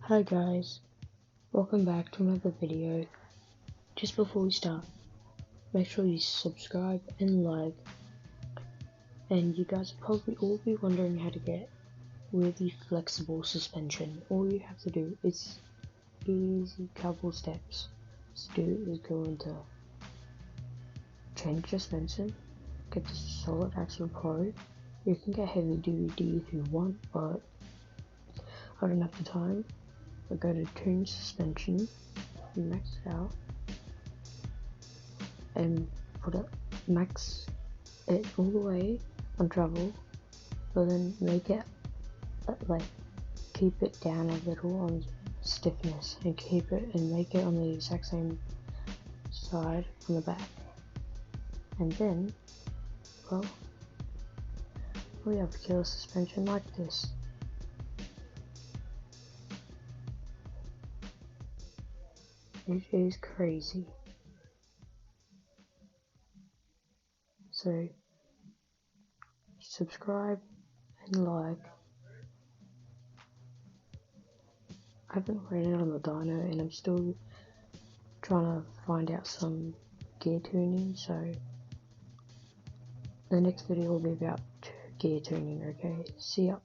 Hi guys, welcome back to another video. Just before we start, make sure you subscribe and like. And you guys will probably all be wondering how to get really flexible suspension. All you have to do is easy couple steps to do is go into change suspension, get the Solid Action Pro. You can get heavy duty if you want, but I don't have the time. I go to tune suspension, max it out, and put it max it all the way on travel, but then make it like keep it down a little on stiffness and keep it and make it on the exact same side on the back, and then well we have killer suspension like this. It is crazy. So subscribe and like. I haven't ran it on the dyno and I'm still trying to find out some gear tuning, so the next video will be about gear tuning. Okay, see ya.